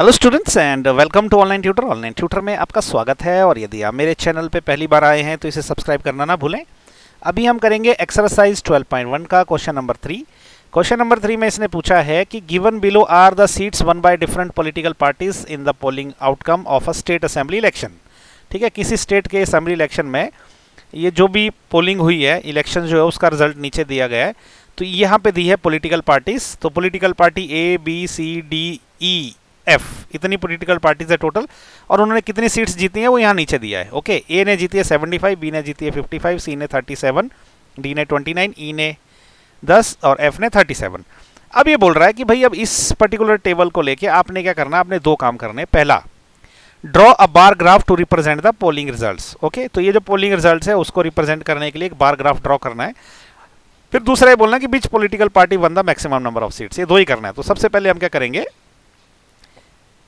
Hello students and welcome to online tutor. Online tutor में आपका स्वागत है और यदि आप मेरे चैनल पे पहली बार आए हैं तो इसे सब्सक्राइब करना ना भूलें। अभी हम करेंगे एक्सरसाइज 12.1 का क्वेश्चन नंबर 3। क्वेश्चन नंबर 3 में इसने पूछा है कि given below are the seats won by different political parties in the polling outcome of a state assembly election. ठीक है, किसी स्टेट के असेंबली इलेक्शन में ये जो भी पोलिंग हुई है, इलेक्शन जो है उसका रिजल्ट नीचे दिया गया है। तो यहाँ पे दी है पॉलिटिकल पार्टीज। तो political party A B C D E F, इतनी पॉलिटिकल पार्टीज है टोटल, और उन्होंने कितनी सीट्स जीती हैं वो यहाँ नीचे दिया है। ओके, ए ने जीती है 75, बी ने जीती है 55, सी ने 37, डी ने 29, ई ने 10 और एफ ने 37। अब ये बोल रहा है कि भाई अब इस पर्टिकुलर टेबल को लेके आपने क्या करना है, आपने दो काम करने। पहला, draw a bar graph to represent the polling results. Okay, तो ये जो पोलिंग रिजल्ट्स है उसको रिप्रेजेंट करने के लिए एक बार ग्राफ ड्रॉ करना है। फिर दूसरा ये बोलना कि बीच political party won the maximum number of seats. ये दो ही करना है। तो सबसे पहले हम क्या करेंगे,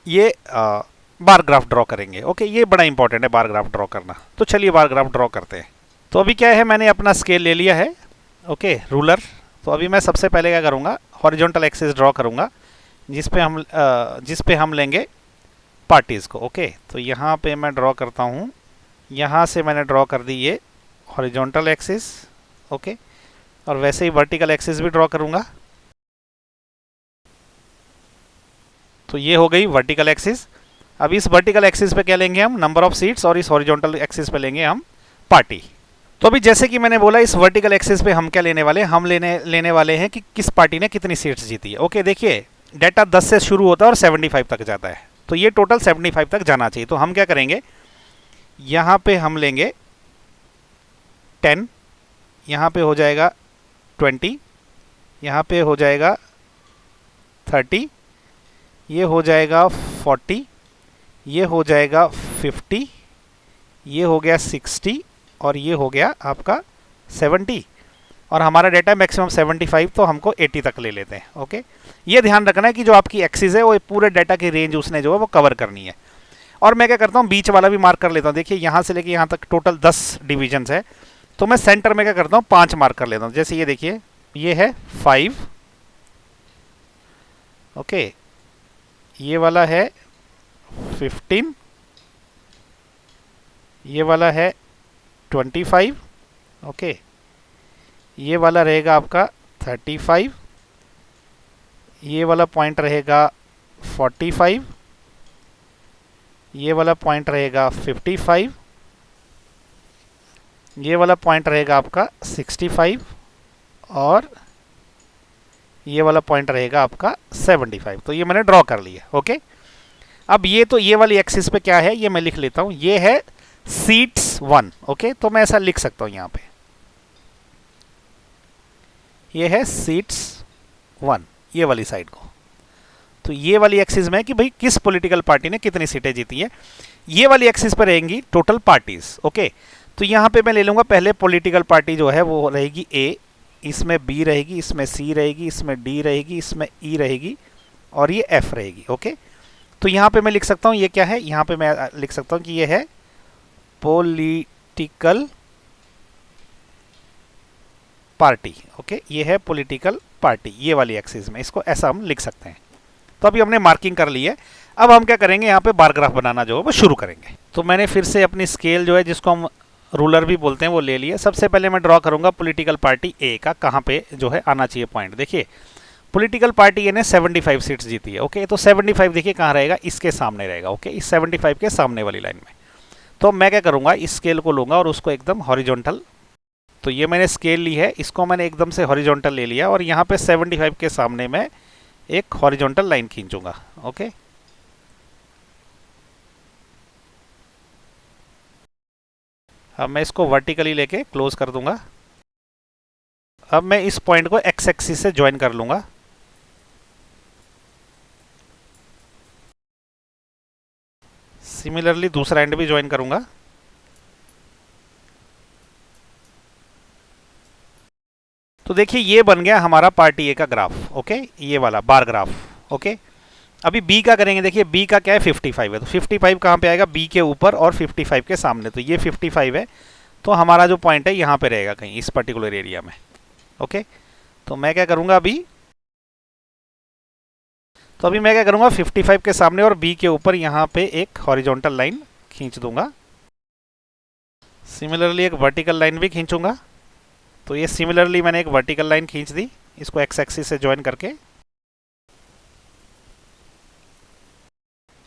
ये बार ग्राफ ड्रॉ करेंगे। ओके, ये बड़ा इंपॉर्टेंट है बार ग्राफ ड्रॉ करना। तो चलिए बार ग्राफ ड्रॉ करते हैं। तो अभी क्या है, मैंने अपना स्केल ले लिया है, ओके, रूलर। तो अभी मैं सबसे पहले क्या करूँगा, हॉरिजॉन्टल एक्सिस ड्रॉ करूँगा जिस पे हम लेंगे पार्टीज़ को। ओके, तो यहाँ पे मैं ड्रॉ करता हूँ। यहाँ से मैंने ड्रॉ कर दी ये हॉरिजॉन्टल एक्सिस। ओके, और वैसे ही वर्टिकल एक्सिस भी ड्रॉ करूँगा। तो ये हो गई वर्टिकल एक्सिस। अब इस वर्टिकल एक्सिस पे क्या लेंगे हम, नंबर ऑफ सीट्स, और इस हॉरिजॉन्टल एक्सिस पे लेंगे हम पार्टी। तो अभी जैसे कि मैंने बोला, इस वर्टिकल एक्सिस पे हम क्या लेने वाले हैं, हम लेने वाले हैं कि किस पार्टी ने कितनी सीट्स जीती है। ओके, देखिए डाटा 10 से शुरू होता है और 75 तक जाता है। तो ये टोटल 75 तक जाना चाहिए। तो हम क्या करेंगे, यहाँ पे हम लेंगे 10, यहाँ पे हो जाएगा 20, यहाँ पे हो जाएगा 30, ये हो जाएगा 40, ये हो जाएगा 50, ये हो गया 60 और ये हो गया आपका 70। और हमारा डेटा मैक्सिमम 75, तो हमको 80 तक ले लेते हैं। ओके, ये ध्यान रखना है कि जो आपकी एक्सिस है वो पूरे डाटा की रेंज उसने जो है वो कवर करनी है। और मैं क्या करता हूँ, बीच वाला भी मार्क कर लेता हूँ। देखिए यहाँ से लेके यहाँ तक टोटल 10 डिविजन्स है। तो मैं सेंटर में क्या करता हूँ, 5 मार्क कर लेता हूँ। जैसे ये देखिए, ये है 5, ओके, ये वाला है 15, ये वाला है 25, ओके, ये वाला रहेगा आपका 35, ये वाला पॉइंट रहेगा 45, ये वाला पॉइंट रहेगा 55, ये वाला पॉइंट रहेगा आपका 65 और ये वाला पॉइंट रहेगा आपका 75। तो ये मैंने ड्रॉ कर लिया। ओके, अब ये तो ये वाली एक्सिस पे क्या है, ये मैं लिख लेता हूं, ये है सीट्स 1। ओके, तो मैं ऐसा लिख सकता हूं यहाँ पे, ये है सीट्स 1, ये वाली साइड को। तो ये वाली एक्सिस में है कि भाई किस पॉलिटिकल पार्टी ने कितनी सीटें जीती है। ये वाली एक्सिस पर रहेंगी टोटल पार्टीज। ओके, तो यहाँ पे मैं ले लूंगा पहले पॉलिटिकल पार्टी जो है वो रहेगी ए, इसमें बी रहेगी, इसमें सी रहेगी, इसमें डी रहेगी, इसमें ई रहेगी और ये एफ रहेगी। ओके, तो यहाँ पे मैं लिख सकता हूँ ये क्या है, यहाँ पे मैं लिख सकता हूँ कि ये है पॉलिटिकल पार्टी। ओके, ये है पॉलिटिकल पार्टी, ये वाली एक्सिस में, इसको ऐसा हम लिख सकते हैं। तो अभी हमने मार्किंग कर ली है। अब हम क्या करेंगे, यहाँ पे बार ग्राफ बनाना जो है वो शुरू करेंगे। तो मैंने फिर से अपनी स्केल जो है, जिसको हम रूलर भी बोलते हैं, वो ले लिए। सबसे पहले मैं ड्रॉ करूंगा पॉलिटिकल पार्टी ए का कहाँ पे जो है आना चाहिए पॉइंट। देखिए पॉलिटिकल पार्टी ए ने 75 सीट्स जीती है। ओके, तो 75 देखिए कहाँ रहेगा, इसके सामने रहेगा। ओके, इस 75 के सामने वाली लाइन में। तो मैं क्या करूंगा, इस स्केल को लूंगा और उसको एकदम हॉरिजॉन्टल, तो ये मैंने स्केल ली है, इसको मैंने एकदम से हॉरिजॉन्टल ले लिया और यहाँ पे 75 के सामने मैं एक हॉरिजॉन्टल लाइन खींचूंगा। ओके, अब मैं इसको वर्टिकली लेके क्लोज कर दूंगा। अब मैं इस पॉइंट को एक्स एक्सिस से ज्वाइन कर लूंगा। सिमिलरली दूसरा एंड भी ज्वाइन करूंगा। तो देखिए ये बन गया हमारा पार्टी ए का ग्राफ। ओके, ये वाला बार ग्राफ। ओके, अभी बी का करेंगे। देखिए बी का क्या है, 55 है। तो 55 कहाँ पे आएगा, बी के ऊपर और 55 के सामने। तो ये 55 है, तो हमारा जो पॉइंट है यहाँ पे रहेगा कहीं इस पर्टिकुलर एरिया में। ओके, तो मैं क्या करूँगा अभी, तो अभी मैं क्या करूँगा, 55 के सामने और बी के ऊपर यहाँ पे एक हॉरिजॉन्टल लाइन खींच दूंगा। सिमिलरली एक वर्टिकल लाइन भी खींचूंगा। तो ये सिमिलरली मैंने एक वर्टिकल लाइन खींच दी, इसको एक्स एक्सिस से ज्वाइन करके।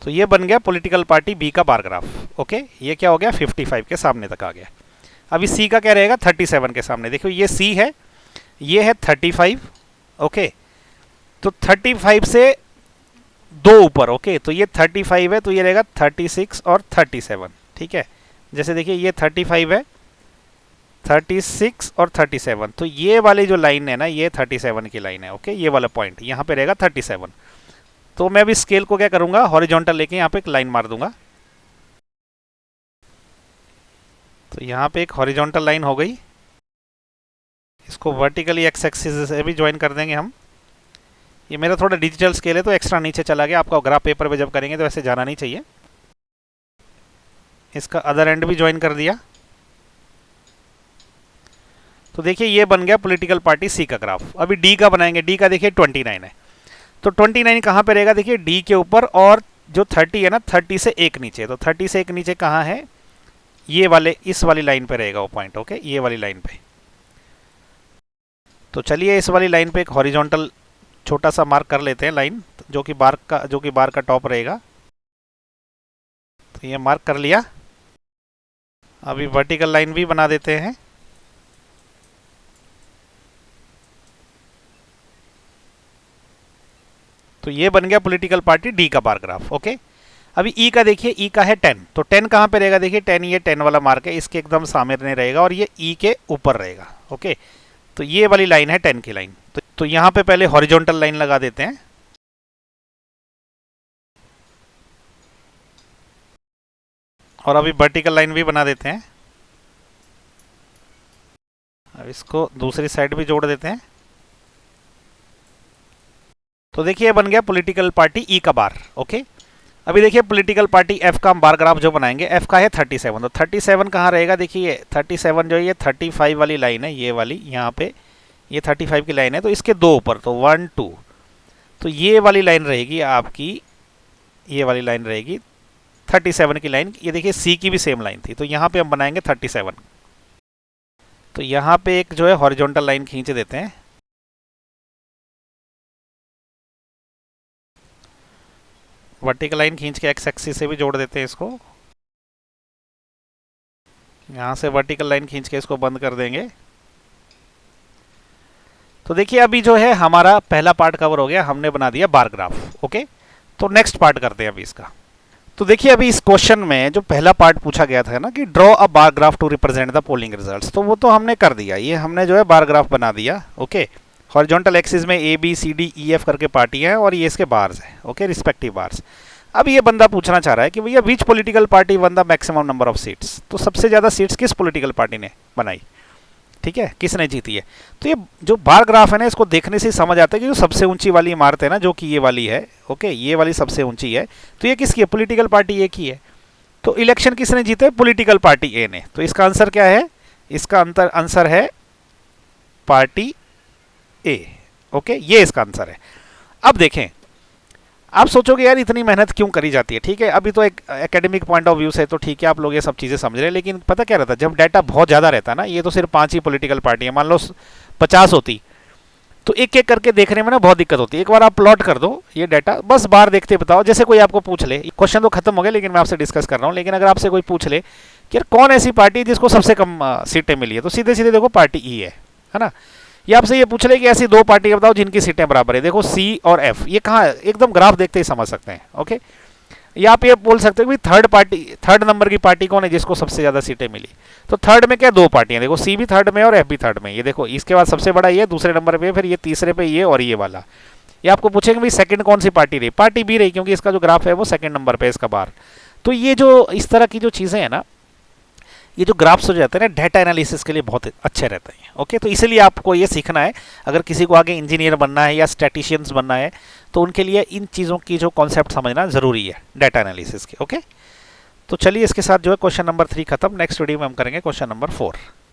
तो ये बन गया पॉलिटिकल पार्टी बी का बार ग्राफ। ओके, ये क्या हो गया, 55 के सामने तक आ गया। अभी सी का क्या रहेगा, 37 के सामने। देखिए ये सी है, ये है 35। ओके, तो 35 से दो ऊपर। ओके, तो ये 35 है, तो ये रहेगा 36 और 37। ठीक है, जैसे देखिए ये 35 है, 36 और 37, तो ये वाली जो लाइन है ना, ये 37 की लाइन है। ओके, ये वाला पॉइंट यहाँ पे रहेगा 37। तो मैं अभी स्केल को क्या करूंगा, हॉरिजॉन्टल लेके यहाँ पे एक लाइन मार दूंगा। तो यहाँ पे एक हॉरिजॉन्टल लाइन हो गई, इसको वर्टिकली एक्स एक्सिस से भी ज्वाइन कर देंगे हम। ये मेरा थोड़ा डिजिटल स्केल है तो एक्स्ट्रा नीचे चला गया, आपका ग्राफ पेपर पे जब करेंगे तो ऐसे जाना नहीं चाहिए। इसका अदर एंड भी ज्वाइन कर दिया। तो देखिए ये बन गया पॉलिटिकल पार्टी सी का ग्राफ। अभी डी का बनाएंगे। डी का देखिए 29 है, तो 29 कहाँ पे रहेगा, देखिए डी के ऊपर, और जो 30 है ना, 30 से एक नीचे। तो 30 से एक नीचे कहाँ है, ये वाले, इस वाली लाइन पे रहेगा वो पॉइंट। ओके, ये वाली लाइन पे। तो चलिए इस वाली लाइन पे एक हॉरिजॉन्टल छोटा सा मार्क कर लेते हैं लाइन, जो कि बार का टॉप रहेगा। तो ये मार्क कर लिया। अभी वर्टिकल लाइन भी बना देते हैं। तो ये बन गया पॉलिटिकल पार्टी डी का बार ग्राफ। ओके, अभी ई का देखिए, ई का है 10। तो 10 कहाँ पे रहेगा, देखिए 10, ये 10 वाला मार्क है, इसके एकदम सामने रहेगा और ये ई के ऊपर रहेगा। ओके, तो ये वाली लाइन है 10 की लाइन। तो यहाँ पे पहले हॉरिजॉन्टल लाइन लगा देते हैं। और अभी वर्टिकल लाइन भी बना देते हैं। अब इसको दूसरी साइड भी जोड़ देते हैं। तो देखिए बन गया पॉलिटिकल पार्टी ई का बार। ओके, अभी देखिए पॉलिटिकल पार्टी एफ का हम बार ग्राफ जो बनाएंगे, एफ का है 37। तो 37 कहाँ रहेगा, देखिए 37 जो है ये 35 वाली लाइन है, ये वाली यहाँ पे, ये 35 की लाइन है, तो इसके दो ऊपर, तो 1 2, तो ये वाली लाइन रहेगी आपकी, ये वाली लाइन रहेगी 37 की लाइन। ये देखिए सी की भी सेम लाइन थी, तो यहाँ पे हम बनाएंगे 37। तो यहाँ पे एक जो है हॉरिजॉन्टल लाइन खींच देते हैं। वर्टिकल लाइन खींच के एक्स एक्सिस से भी जोड़ देते हैं इसको। यहाँ से वर्टिकल लाइन खींच के इसको बंद कर देंगे। तो देखिए अभी जो है हमारा पहला पार्ट कवर हो गया, हमने बना दिया बार ग्राफ। ओके, तो नेक्स्ट पार्ट करते हैं अभी इसका। तो देखिए अभी इस क्वेश्चन में जो पहला पार्ट पूछा गया था ना कि draw a bar graph to represent the polling results, तो वो तो हमने कर दिया। ये हमने जो है बार ग्राफ बना दिया। ओके, हॉरिजॉन्टल एक्सिस में A B C D E F करके पार्टी है और ये इसके बार्स है। Okay, respective bars. अब ये बंदा पूछना चाह रहा है कि भैया which political party won the maximum number of seats, तो सबसे ज़्यादा सीट्स किस पॉलिटिकल पार्टी ने बनाई, ठीक है, किसने जीती है। तो ये जो बार ग्राफ है ना, इसको देखने से समझ आता है कि जो सबसे ऊंची वाली इमारत है ना, जो कि ये वाली है, ओके, ये वाली सबसे ऊंची है, तो ये किसकी है, पॉलिटिकल पार्टी ए की है। तो इलेक्शन किसने जीते, पॉलिटिकल पार्टी ए ने। तो इसका आंसर क्या है, इसका आंसर है पार्टी ए। ओके, ये इसका आंसर है। अब देखें, आप सोचोगे यार इतनी मेहनत क्यों करी जाती है। ठीक है, अभी तो एक एकेडमिक पॉइंट ऑफ व्यू से तो ठीक है, आप लोग ये सब चीज़ें समझ रहे हैं, लेकिन पता क्या रहता है, जब डाटा बहुत ज़्यादा रहता है ना, ये तो सिर्फ 5 ही पॉलिटिकल पार्टी है, मान लो 50 होती, तो एक एक करके देखने में ना बहुत दिक्कत होती है। एक बार आप प्लॉट कर दो ये डाटा, बस बार देखते बताओ। जैसे कोई आपको पूछ ले, क्वेश्चन तो खत्म हो गया लेकिन मैं आपसे डिस्कस कर रहा हूँ, लेकिन अगर आपसे कोई पूछ ले कि यार कौन ऐसी पार्टी है जिसको सबसे कम सीटें मिली है, तो सीधे सीधे देखो पार्टी ई है ना। ये आपसे ये पूछ ले कि ऐसी दो पार्टी बताओ जिनकी सीटें बराबर है, देखो सी और एफ, ये कहाँ, एकदम ग्राफ देखते ही समझ सकते हैं। ओके, या आप ये बोल सकते हो कि थर्ड नंबर की पार्टी कौन है जिसको सबसे ज़्यादा सीटें मिली, तो थर्ड में क्या, दो पार्टियां, देखो सी भी थर्ड में और एफ भी थर्ड में। ये देखो इसके बाद सबसे बड़ा ये, दूसरे नंबर पे, फिर ये तीसरे पे ये और ये वाला। ये आपको पूछेंगे भाई सेकंड कौन सी पार्टी रही, पार्टी बी रही, क्योंकि इसका जो ग्राफ है वो सेकंड नंबर पे इसका बार। तो ये जो इस तरह की जो चीज़ें हैं ना, ये जो ग्राफ्स हो जाते हैं ना, डाटा एनालिसिस के लिए बहुत अच्छे रहते हैं। ओके, तो इसीलिए आपको ये सीखना है, अगर किसी को आगे इंजीनियर बनना है या स्टैटिशियंस बनना है, तो उनके लिए इन चीज़ों की जो कॉन्सेप्ट समझना ज़रूरी है डाटा एनालिसिस के। ओके, तो चलिए इसके साथ जो है क्वेश्चन नंबर 3 खत्म। नेक्स्ट वीडियो में हम करेंगे क्वेश्चन नंबर 4।